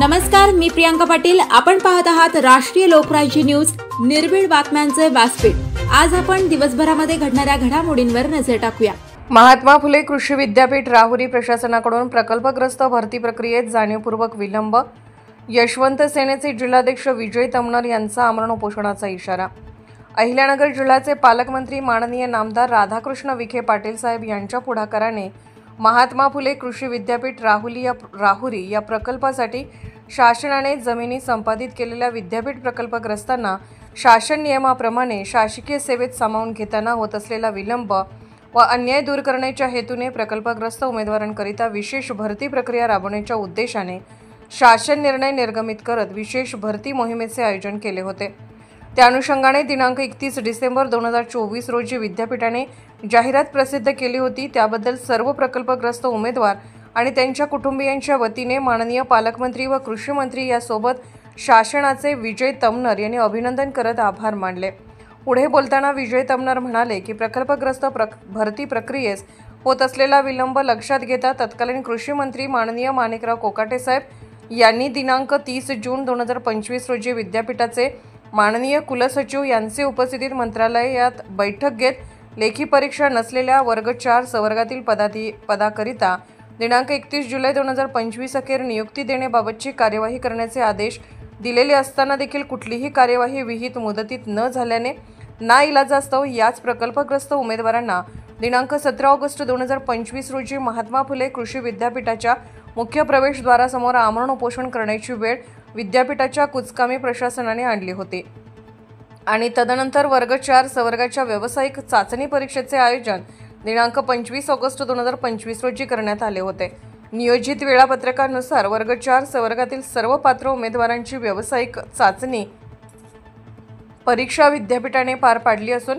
नमस्कार, मी प्रियांका पाटील। आपण पाहत आहात राष्ट्रीय लोकराज्य न्यूज, निर्भीड बातम्यांचे व्यासपीठ। आज आपण दिवसभरामध्ये घडणाऱ्या घडामोडींवर नजर टाकूया। महात्मा फुले कृषी विद्यापीठ राहुरी प्रशासनाकडून प्रकल्पग्रस्त भरती प्रक्रियेत जाणीवपूर्वक विलंब। यशवंत सेनेचे जिल्हाध्यक्ष विजय तमनर यांचा आमरण उपोषणाचा इशारा। अहिल्यानगर जिल्ह्याचे पालकमंत्री माननीय नामदार राधाकृष्ण विखे पाटील साहेब यांच्या पुढाकाराने महात्मा फुले कृषी विद्यापीठ राहुरी या प्रकल्पासाठी शासनाने जमिनी संपादित केलेल्या विद्यापीठ प्रकल्पग्रस्तांना शासन नियमाप्रमाणे शासकीय सेवेत सामावून घेताना होत असलेला विलंब व अन्याय दूर करण्याच्या हेतूने प्रकल्पग्रस्त उमेदवारांकरिता विशेष भरती प्रक्रिया राबवण्याच्या उद्देशाने शासन निर्णय निर्गमित करत विशेष भरती मोहिमेचे आयोजन केले होते। त्या अनुषंगाने दिनांक 31 डिसेंबर 2024 रोजी विद्यापीठाने जाहिरात प्रसिद्ध केली होती। त्याबद्दल सर्व प्रकल्पग्रस्त उमेदवार आणि त्यांच्या कुटुंबियांच्या वतीने माननीय पालकमंत्री व कृषी मंत्री यासोबत शासनाचे विजय तमनर यांनी अभिनंदन करत आभार मानले। पुढे बोलताना विजय तमनर म्हणाले की प्रकल्पग्रस्त भरती प्रक्रियेस होत असलेला विलंब लक्षात घेता तत्कालीन कृषी मंत्री माननीय माणिकराव कोकाटे साहेब यांनी दिनांक 30 जून 2025 रोजी विद्यापीठाचे माननीय कुलसचिव यांचे उपस्थितीत मंत्रालयात बैठक घेत लेखी परीक्षा नसलेल्या वर्ग 4 संवर्गातील पदाकरिता दिनांक 31 जुलै 2025 अखेर नियुक्ती देण्याबाबतची कार्यवाही करण्याचे आदेश दिलेले असताना देखील कुठलीही कार्यवाही विहित मुदतीत न झाल्याने नाइलाजास्तव याच प्रकल्पग्रस्त उमेदवारांना दिनांक 17 ऑगस्ट 2025 रोजी महात्मा फुले कृषी विद्यापीठाच्या मुख्य प्रवेशद्वारासमोर आमरण उपोषण करण्याची वेळ विद्यापीठाच्या कुचकामी प्रशासनाने आणली होती आणि तदनंतर वर्ग 4 संवर्गाच्या व्यावसायिक चाचणी परीक्षेचे आयोजन दिनांक 25 ऑगस्ट 2025 रोजी करण्यात आले होते। नियोजित वेळापत्रकानुसार वर्ग 4 संवर्गातील सर्व पात्र उमेदवारांची व्यावसायिक चाचणी परीक्षा विद्यापीठाने पार पाडली असून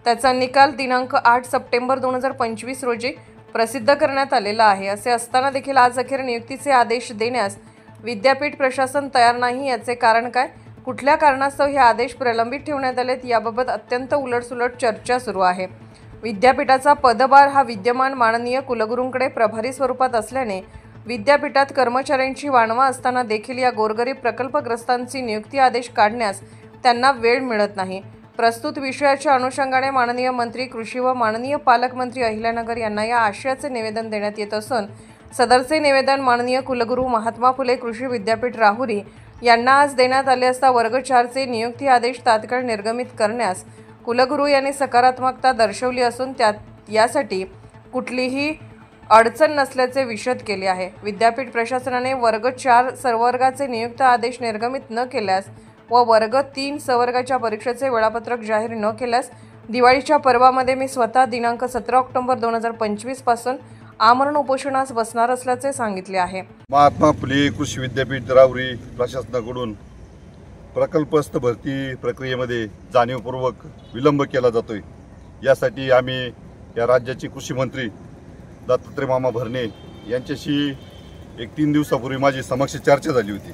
त्याचा निकाल दिनांक 8 सप्टेंबर 2025 रोजी प्रसिद्ध करण्यात आलेला आहे। असे असताना देखील आज अखेर नियुक्तीचे आदेश देण्यास विद्यापीठ प्रशासन तयार नाही। याचे कारण काय, कुठल्या कारणास्तव हे आदेश प्रलंबित ठेवण्यात आलेत याबाबत अत्यंत उलटसुलट चर्चा सुरू आहे। विद्यापीठाचा पदभार हा विद्यमान माननीय कुलगुरूंकडे प्रभारी स्वरूपात असल्याने विद्यापीठात कर्मचाऱ्यांची वाणवा असताना देखील या गोरगरीब प्रकल्पग्रस्तांची नियुक्ती आदेश काढण्यास त्यांना वेळ मिळत नाही। प्रस्तुत विषयाच्या अनुषंगाने माननीय मंत्री कृषी व माननीय पालकमंत्री अहिल्यानगर यांना या आशयाचे निवेदन देण्यात येत असून सदरचे निवेदन माननीय कुलगुरू महात्मा फुले कृषी विद्यापीठ राहुरी यांना आज देण्यात आले असता वर्ग 4 चे नियुक्ती आदेश तात्काळ निर्गमित करण्यास कुलगुरू यांनी सकारात्मकता दर्शवली असून यासाठी कुठलीही अडचण नसल्याचे विशद केले आहे। विद्यापीठ प्रशासनाने वर्ग 4 संवर्गाचे नियुक्त आदेश निर्गमित न केल्यास व वर्ग 3 संवर्गाच्या परीक्षेचे वेळापत्रक जाहीर न केल्यास दिवाळीच्या पर्वामध्ये मी स्वतः दिनांक 17 ऑक्टोबर 2025 पासून आमरण उपोषणास बसणार असल्याचे सांगितले आहे। महात्मा फुले कृषी विद्यापीठ राहुरी प्रशासनाकडून प्रकल्पस्थ भरती प्रक्रियेमध्ये जाणीवपूर्वक विलंब केला जातोय। यासाठी आम्ही या राज्याचे कृषी मंत्री दत्तात्रय मामा भरणे यांच्याशी 3 दिवसापूर्वी माझी समक्ष चर्चा झाली होती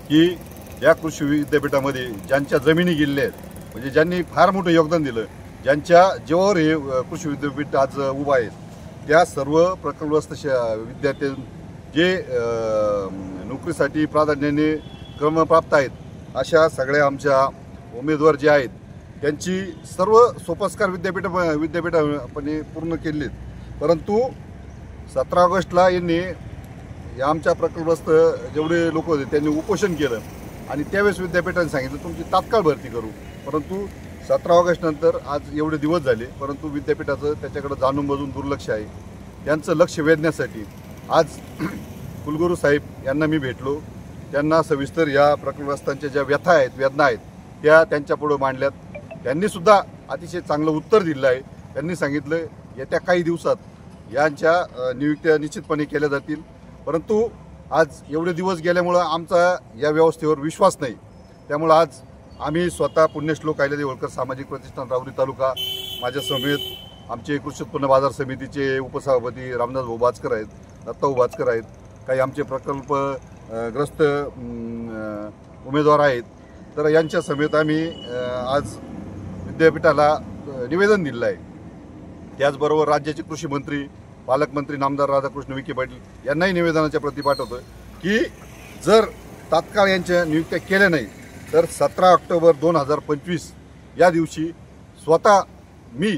की या कृषी विद्यापीठामध्ये ज्यांच्या जमिनी गेलेल्या आहेत, म्हणजे ज्यांनी फार मोठं योगदान दिलं, ज्यांच्या जीवावर हे कृषी विद्यापीठ आज उभं आहे, त्या सर्व प्रकल्पग्रस्त विद्यार्थी जे नोकरीसाठी प्राधान्याने क्रमप्राप्त आहेत अशा सगळ्या आमच्या उमेदवार जे आहेत त्यांची सर्व सोपस्कार विद्यापीठापणे पूर्ण केलेत। परंतु 17 ऑगस्टला यांनी आमच्या प्रकल्पग्रस्त जेवढे लोक होते त्यांनी उपोषण केलं आणि त्यावेळेस विद्यापीठाने सांगितलं तुमची तात्काळ भरती करू। परंतु 17 ऑगस्ट नंतर आज एवढे दिवस झाले परंतु विद्यापीठाचं त्याच्याकडे जाणून बुजून दुर्लक्ष आहे। त्यांचं लक्ष वेधण्यासाठी आज कुलगुरू साहेब यांना मी भेटलो, त्यांना सविस्तर या प्रकल्पग्रस्तांच्या ज्या व्यथा आहेत, वेदना आहेत त्या त्यांच्यापुढे मांडल्यात। त्यांनी सुद्धा अतिशय चांगलं उत्तर दिलं आहे। त्यांनी सांगितलं येत्या काही दिवसात यांच्या नियुक्त्या निश्चितपणे केल्या जातील। परंतु आज एवढे दिवस गेल्यामुळं आमचा या व्यवस्थेवर विश्वास नाही। त्यामुळं आज आम्ही स्वतः पुण्यश्लोक अहिल्यादेवी होळकर सामाजिक प्रतिष्ठान राहुरी तालुका, माझ्या समेत आमचे कृषी उत्पन्न बाजार समितीचे उपसभापती रामदास भाऊ बाचकर आहेत, दत्ता भाऊ बाचकर आहेत, काही आमचे प्रकल्पग्रस्त उमेदवार आहेत, तर यांच्या समेत आम्ही आज विद्यापीठाला निवेदन दिलं आहे। त्याचबरोबर राज्याचे कृषी मंत्री पालकमंत्री नामदार राधाकृष्ण विखे पाटील यांनाही निवेदनाच्या प्रती पाठवतो की जर तात्काळ यांच्या नियुक्त्या केल्या नाही तर 17 ऑक्टोबर 2025 या दिवशी स्वतः मी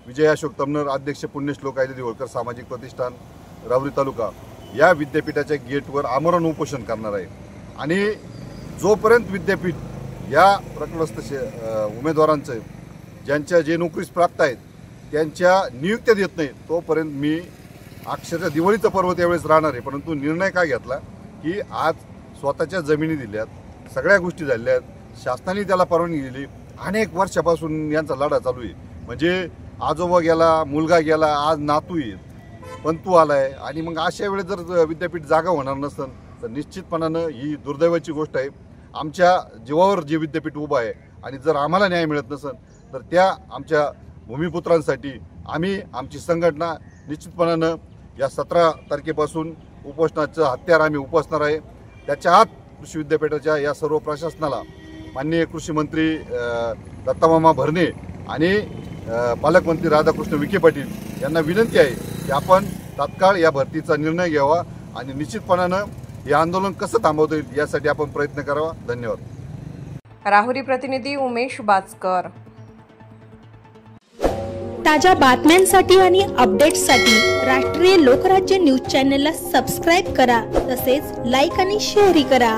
विजय अशोक तमनर, अध्यक्ष पुण्यश्लोक अहिल्यादेवी होळकर सामाजिक प्रतिष्ठान राहुरी तालुका या विद्यापीठाच्या गेटवर आमरण उपोषण करणार आहे। आणि जोपर्यंत विद्यापीठ या प्रकल्पस्थ उमेदवारांचं ज्यांच्या जे नोकरीस प्राप्त आहेत त्यांच्या नियुक्त्या देत नाही तोपर्यंत मी अक्षरशः दिवाळीचं पर्व त्यावेळेस राहणार आहे। परंतु निर्णय काय घेतला की आज स्वतःच्या जमिनी दिल्यात, सगळ्या गोष्टी झाल्यात, शासनाने त्याला परवानगी दिली, अनेक वर्षापासून यांचा लढा चालू आहे। म्हणजे आजोबा गेला, मुलगा गेला, आज नातू येईल, पंतू आलाय आणि मग अशा वेळेस जर विद्यापीठ जागा होणार नसेल तर निश्चितपणानं ही दुर्दैवाची गोष्ट आहे। आमच्या जीवावर जे विद्यापीठ उभं आहे आणि जर आम्हाला न्याय मिळत नसेल तर त्या आमच्या भूमिपुत्रांसाठी आम्ही आमची संघटना निश्चितपणानं या 17 तारखेपासून उपोषणाचं हत्यार आम्ही उपसणार आहे। त्याच्या आत कृषी विद्यापीठाच्या या सर्व प्रशासनाला माननीय कृषी मंत्री दत्तामामा भरणे आणि पालकमंत्री राधाकृष्ण विखे पाटील यांना विनंती आहे की आपण तात्काळ या भरतीचा निर्णय घ्यावा आणि निश्चितपणानं हे आंदोलन कसं थांबवता येईल यासाठी आपण प्रयत्न करावा। धन्यवाद। राहुरी प्रतिनिधी उमेश बाचकर। ताज्या बातम्यांसाठी आणि अपडेट्ससाठी राष्ट्रीय लोकराज्य न्यूज चॅनलला सबस्क्राईब करा, तसेच लाईक आणि शेअरही करा।